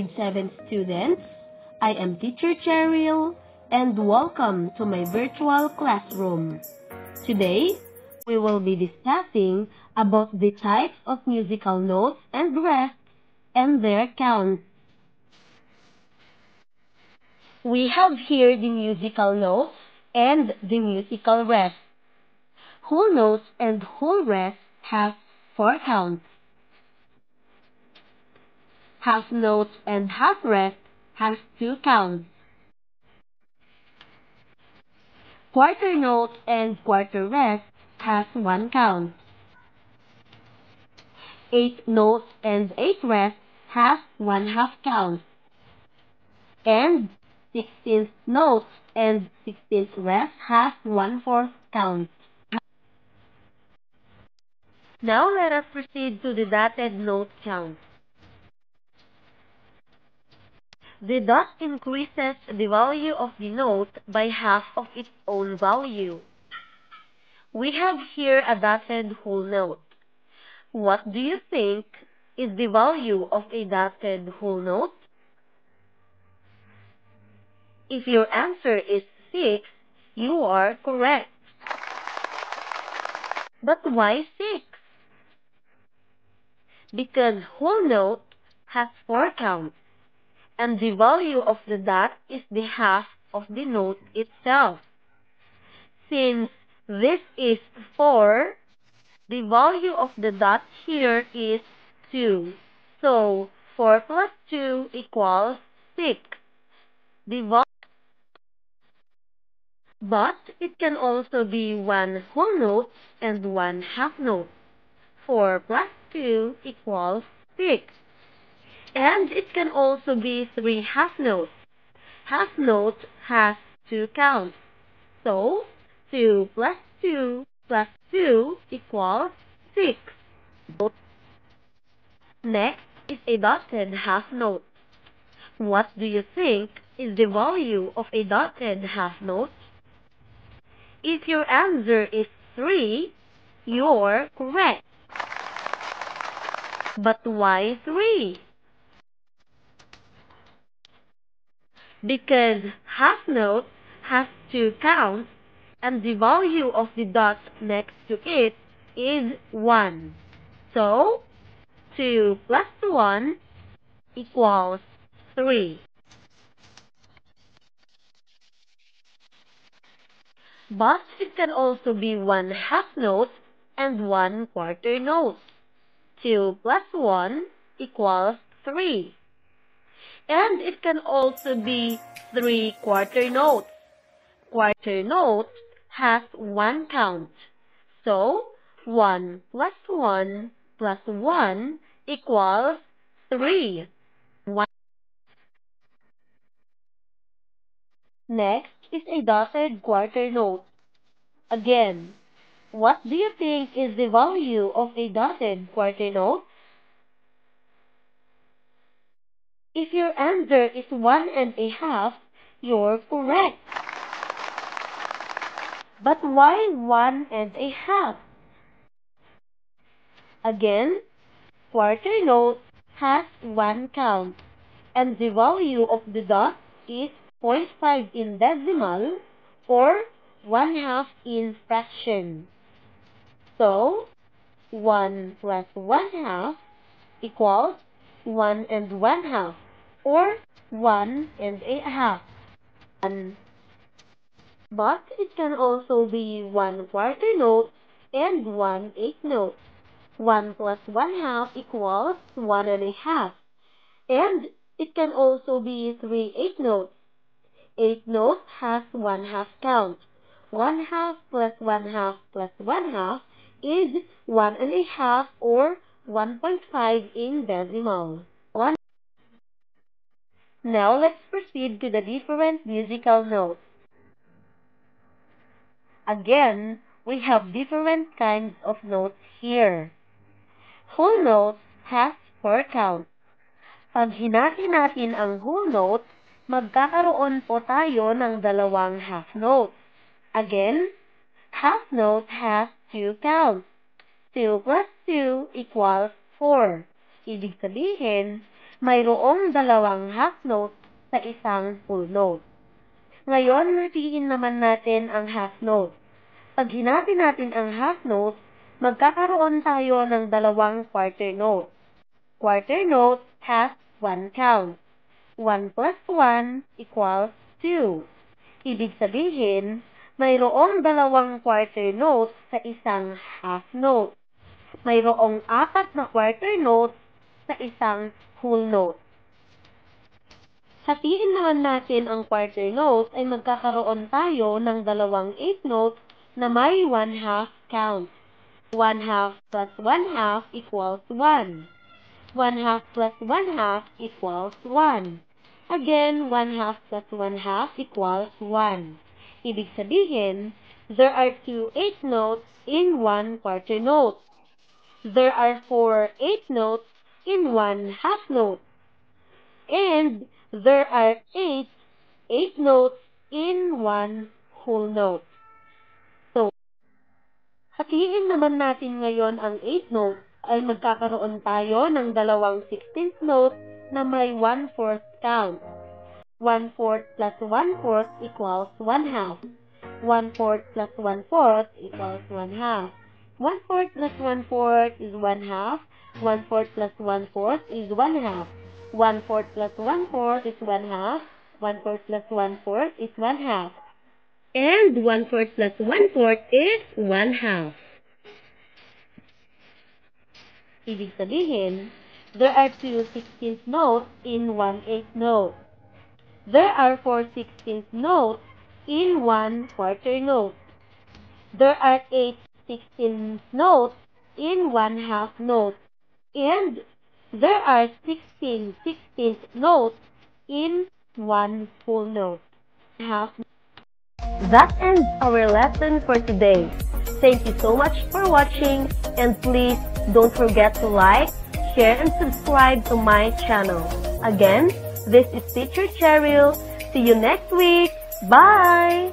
Grade 7 students. I am Teacher Cheryl and welcome to my virtual classroom. Today, we will be discussing about the types of musical notes and rests and their counts. We have here the musical notes and the musical rests. Whole notes and whole rests have 4 counts. Half notes and half rest has 2 counts. Quarter note and quarter rest has 1 count. 8 notes and 8 rest has 1/2 count. And 16th notes and 16th rest has 1/4 count. Now let us proceed to the dotted note count. The dot increases the value of the note by half of its own value. We have here a dotted whole note. What do you think is the value of a dotted whole note? If your answer is 6, you are correct. But why 6? Because whole note has 4 counts, and the value of the dot is the half of the note itself. Since this is 4, the value of the dot here is 2. So, 4 plus 2 equals 6. But it can also be 1 whole note and 1 half note. 4 plus 2 equals 6. And it can also be 3 half notes. Half note has 2 counts. So, 2 plus 2 plus 2 equals 6. Next is a dotted half note. What do you think is the value of a dotted half note? If your answer is 3, you're correct. But why 3? Because half note has 2 counts and the value of the dot next to it is 1. So, 2 plus 1 equals 3. But it can also be 1 half note and 1 quarter note. 2 plus 1 equals 3. And it can also be 3 quarter notes. Quarter note has 1 count. So, 1 plus 1 plus 1 equals 3. Next is a dotted quarter note. Again, what do you think is the value of a dotted quarter note? If your answer is 1.5, you're correct. But why 1.5? Again, quarter note has 1 count, and the value of the dot is 0.5 in decimal or 1/2 in fraction. So, 1 plus 1/2 equals 1.5 or 1.5. But it can also be 1 quarter note and 1 eighth note. 1 plus 1/2 equals 1.5. And it can also be 3 eighth notes. 8 notes has 1/2 count. 1/2 plus 1/2 plus 1/2 is 1.5 or 1.5 in decimal. Now let's proceed to the different musical notes. Again, we have different kinds of notes here. Whole note has 4 counts. Pag hinati natin ang whole note, magkakaroon po tayo ng 2 half notes. Again, half note has 2 counts. 2 plus 2 equals 4. Ibig sabihin, mayroong dalawang half note sa isang full note. Ngayon, hatiin naman natin ang half note. Pag hinati natin ang half note, magkakaroon tayo ng dalawang quarter note. Quarter note has one count. 1 plus 1 equals 2. Ibig sabihin, mayroong dalawang quarter note sa isang half note. Mayroong 4 na quarter note sa isang whole note. Hatiin naman natin ang quarter note ay magkakaroon tayo ng dalawang eighth note na may 1/2 count. 1/2 plus 1/2 equals 1. 1/2 plus 1/2 equals 1. Again, 1/2 plus 1/2 equals 1. Ibig sabihin, there are 2 eighth notes in 1 quarter note. There are 4 eighth notes in 1 half note. And there are 8 eighth notes in 1 whole note. So, hatiin naman natin ngayon ang 8th note ay magkakaroon tayo ng dalawang 16th note na may 1/4 count. 1/4 plus 1/4 equals 1/2. 1/4 plus 1/4 equals 1/2. 1/4 plus 1/4 is 1/2. 1/4 plus 1/4 is 1/2. 1/4 plus 1/4 is 1/2. 1/4 plus 1/4 is 1/2. And 1/4 plus 1/4 is 1/2. Ibig sabihin, there are 2 16th notes in 1 8th note. There are 4 16th notes in 1 quarter note. There are 8 16th notes in 1 half note. And there are 16 16th notes in 1 full note. That ends our lesson for today. Thank you so much for watching, and please don't forget to like, share, and subscribe to my channel. Again, this is Teacher Cheryl. See you next week. Bye!